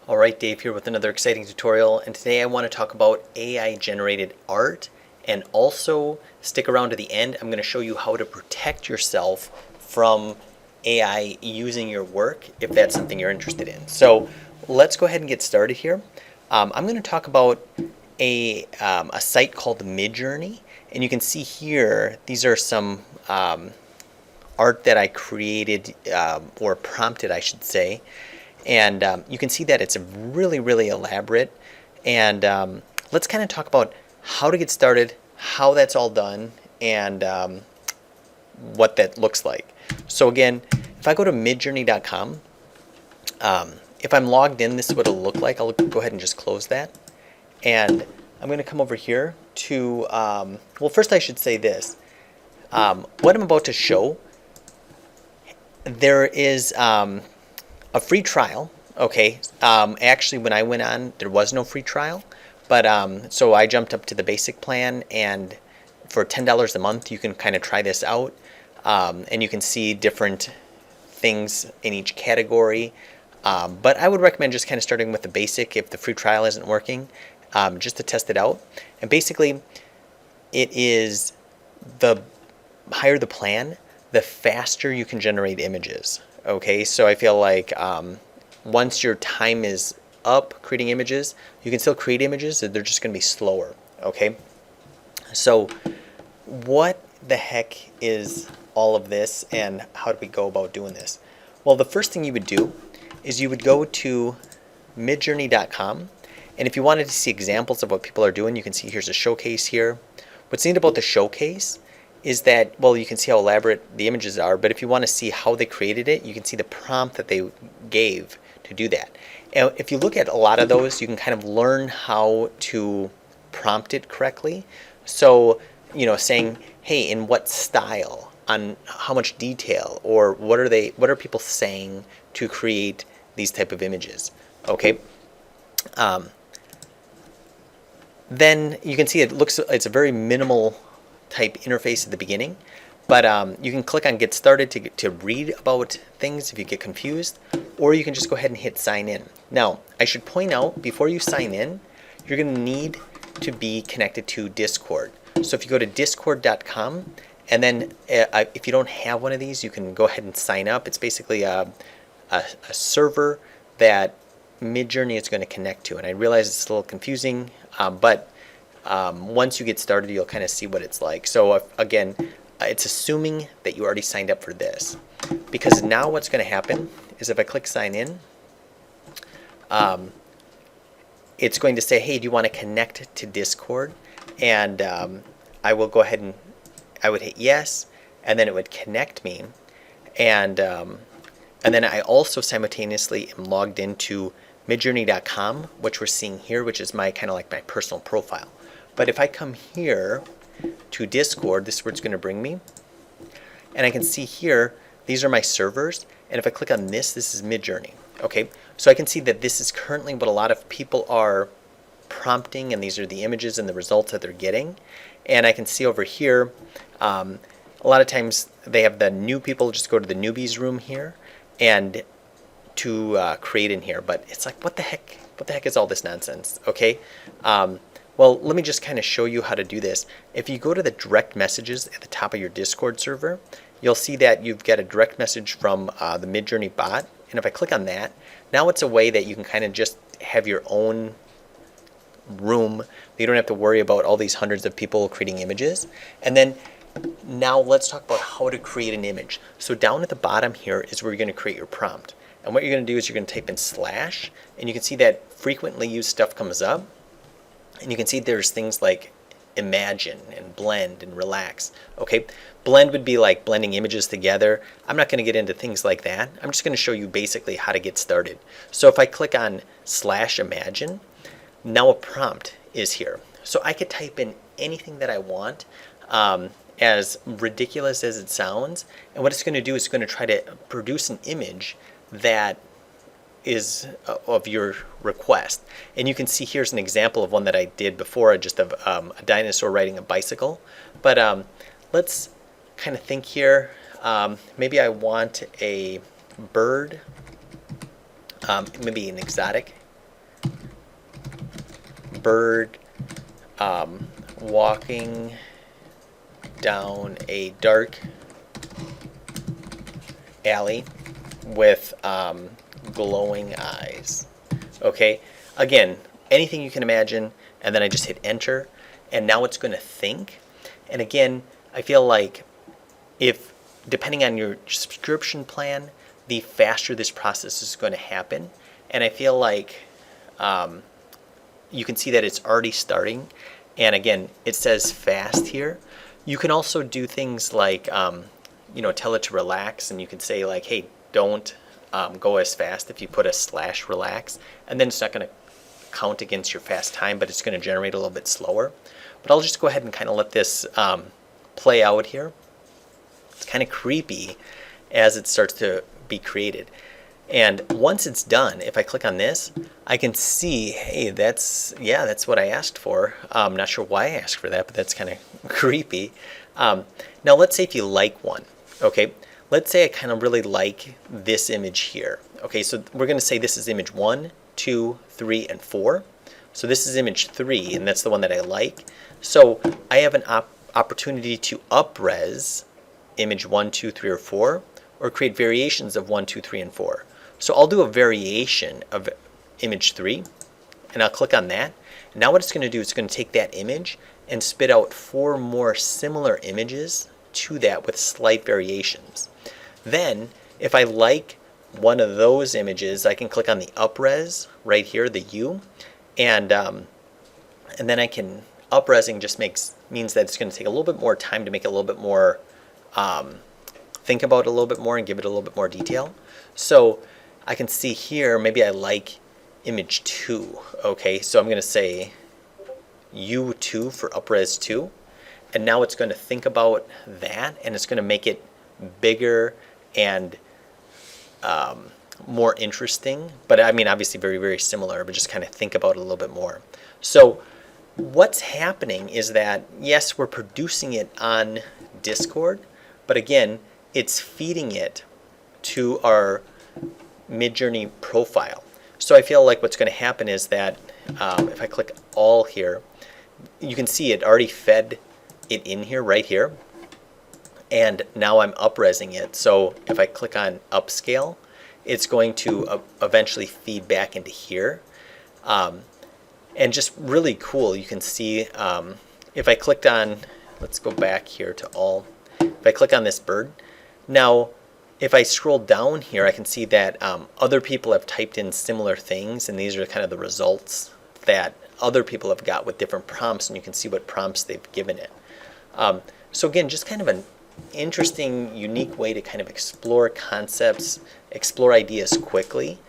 Alright, Dave here with another exciting tutorial, and today I want to talk about AI generated art, and also stick around to the end. I'm going to show you how to protect yourself from AI using your work if that's something you're interested in. So let's go ahead and get started here. I'm going to talk about a site called Midjourney, and you can see here these are some art that I created or prompted, I should say. And you can see that it's really elaborate. And let's kind of talk about how to get started, how that's all done, and what that looks like. So again, if I go to midjourney.com, if I'm logged in, this is what it'll look like. I'll go ahead and just close that. And I'm going to come over here to, well, first I should say this. What I'm about to show, there is a free trial. Okay, actually when I went on there was no free trial, but so I jumped up to the basic plan, and for $10 a month you can kind of try this out, and you can see different things in each category, but I would recommend just kind of starting with the basic if the free trial isn't working, just to test it out. And basically it is, the higher the plan, the faster you can generate images. Okay, so I feel like once your time is up creating images, you can still create images, they're just going to be slower. Okay, so what the heck is all of this, and how do we go about doing this? Well, the first thing you would do is you would go to midjourney.com, and if you wanted to see examples of what people are doing, you can see here's a showcase here. What's neat about the showcase is that, well, you can see how elaborate the images are, but if you want to see how they created it, you can see the prompt that they gave to do that. And if you look at a lot of those, you can kind of learn how to prompt it correctly. So, you know, saying, hey, in what style, on how much detail, or what are people saying to create these type of images. Okay. Then you can see it's a very minimal type interface at the beginning, but you can click on Get Started to read about things if you get confused, or you can just go ahead and hit Sign In. Now, I should point out, before you sign in, you're going to need to be connected to Discord. So if you go to discord.com, and then if you don't have one of these, you can go ahead and sign up. It's basically a server that Midjourney is going to connect to, and I realize it's a little confusing, but once you get started, you'll kind of see what it's like. So again, it's assuming that you already signed up for this, because now what's going to happen is if I click sign in, it's going to say, hey, do you want to connect to Discord? And I will go ahead and I would hit yes, and then it would connect me, and then I also simultaneously am logged into midjourney.com, which we're seeing here, which is my kind of like my personal profile. But if I come here to Discord, this is where it's going to bring me. And I can see here, these are my servers. And if I click on this, this is Midjourney. Okay, so I can see that this is currently what a lot of people are prompting, and these are the images and the results that they're getting. And I can see over here, a lot of times they have the new people just go to the newbies room here and to create in here. But it's like, what the heck is all this nonsense? Okay. Well, let me just kind of show you how to do this. If you go to the direct messages at the top of your Discord server, you'll see that you've got a direct message from the Midjourney bot. And if I click on that, now it's a way that you can kind of just have your own room. You don't have to worry about all these hundreds of people creating images. And then now let's talk about how to create an image. So down at the bottom here is where you're going to create your prompt. And what you're going to do is you're going to type in slash, and you can see that frequently used stuff comes up. And you can see there's things like imagine and blend and relax. Okay, blend would be like blending images together. I'm not going to get into things like that. I'm just going to show you basically how to get started. So if I click on slash imagine, now a prompt is here. So I could type in anything that I want, as ridiculous as it sounds. And what it's going to do is it's going to try to produce an image that is of your request. And you can see here's an example of one that I did before, just of a dinosaur riding a bicycle. But let's kind of think here. Maybe I want a bird, maybe an exotic bird walking down a dark alley with glowing eyes. Okay, again, anything you can imagine, and then I just hit enter, and now it's going to think. And again, I feel like if, depending on your subscription plan, the faster this process is going to happen. And I feel like you can see that it's already starting. And again, it says fast here. You can also do things like, you know, tell it to relax, and you can say like, hey, don't go as fast if you put a /relax, and then it's not going to count against your fast time, but it's going to generate a little bit slower. But I'll just go ahead and kind of let this play out here. It's kind of creepy as it starts to be created. And once it's done, if I click on this, I can see, hey, that's what I asked for. I'm not sure why I asked for that, but that's kind of creepy. Now let's say if you like one, okay? Let's say I kind of really like this image here. Okay, so we're going to say this is image 1, 2, 3, and 4. So this is image 3, and that's the one that I like. So I have an opportunity to up-res image 1, 2, 3, or 4, or create variations of 1, 2, 3, and 4. So I'll do a variation of image 3, and I'll click on that. Now what it's going to do is it's going to take that image and spit out 4 more similar images to that with slight variations. Then, if I like one of those images, I can click on the up-res right here, the U, and then I can, up-resing just means that it's going to take a little bit more time to make it a little bit more, think about it a little bit more and give it a little bit more detail. So I can see here, maybe I like image 2, okay, so I'm going to say U2 for up-res 2, and now it's going to think about that, and it's going to make it bigger and more interesting, but I mean obviously very, very similar, but just kind of think about it a little bit more. So what's happening is that, yes, we're producing it on Discord, but again, it's feeding it to our Midjourney profile. So I feel like what's going to happen is that if I click all here, you can see it already fed it in here, right here, and now I'm up-resing it. So if I click on upscale, it's going to eventually feed back into here. And just really cool, you can see if I clicked on, let's go back here to all, if I click on this bird, now if I scroll down here, I can see that other people have typed in similar things, and these are kind of the results that other people have got with different prompts, and you can see what prompts they've given it. So again, just kind of an interesting, unique way to kind of explore concepts, explore ideas quickly.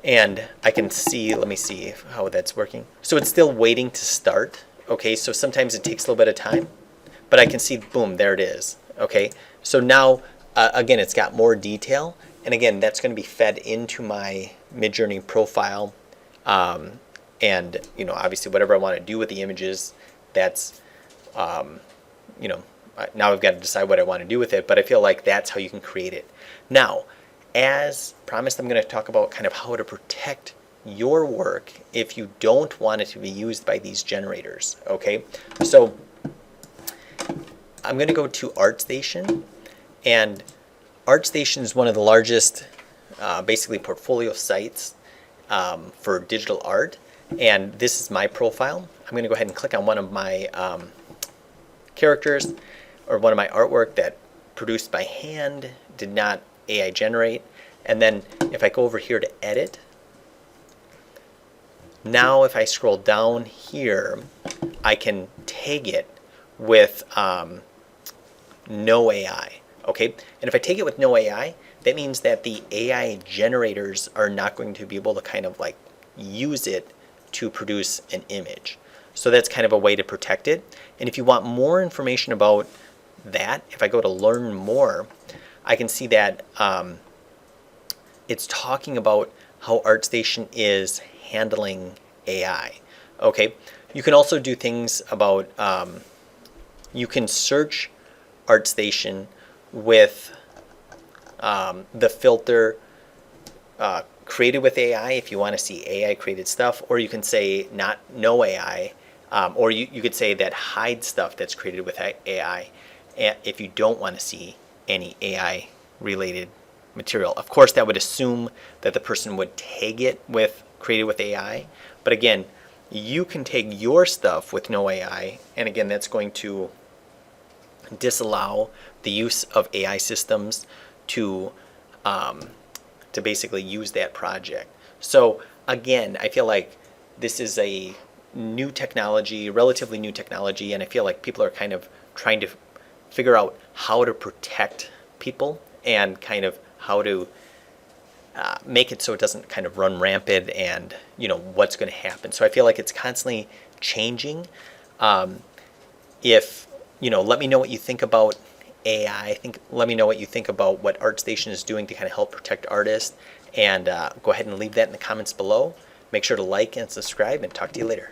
And I can see, let me see how that's working. So it's still waiting to start. Okay, so sometimes it takes a little bit of time, but I can see, boom, there it is. Okay, so now, again, it's got more detail. And again, that's going to be fed into my Midjourney profile. And, you know, obviously whatever I want to do with the images, that's, you know, now I've got to decide what I want to do with it, but I feel like that's how you can create it. Now, as promised, I'm going to talk about kind of how to protect your work if you don't want it to be used by these generators, okay? So I'm going to go to ArtStation, and ArtStation is one of the largest basically portfolio sites for digital art, and this is my profile. I'm going to go ahead and click on one of my characters or one of my artwork that produced by hand, did not AI generate, and then if I go over here to edit, now if I scroll down here, I can tag it with no AI, okay? And if I take it with no AI, that means that the AI generators are not going to be able to kind of like use it to produce an image. So that's kind of a way to protect it. And if you want more information about that, if I go to learn more, I can see that it's talking about how ArtStation is handling AI. Okay, you can also do things about, you can search ArtStation with the filter created with AI if you want to see AI created stuff, or you can say no AI, or you could say that hide stuff that's created with AI if you don't want to see any AI related material. Of course, that would assume that the person would tag it with created with AI, but again, you can tag your stuff with no AI, and again, that's going to disallow the use of AI systems to basically use that project. So again, I feel like this is a new technology, relatively new technology, and I feel like people are kind of trying to figure out how to protect people and kind of how to make it so it doesn't kind of run rampant, and what's going to happen. So I feel like it's constantly changing. Let me know what you think about AI. Let me know what you think about what ArtStation is doing to kind of help protect artists, and go ahead and leave that in the comments below. Make sure to like and subscribe, and talk to you later.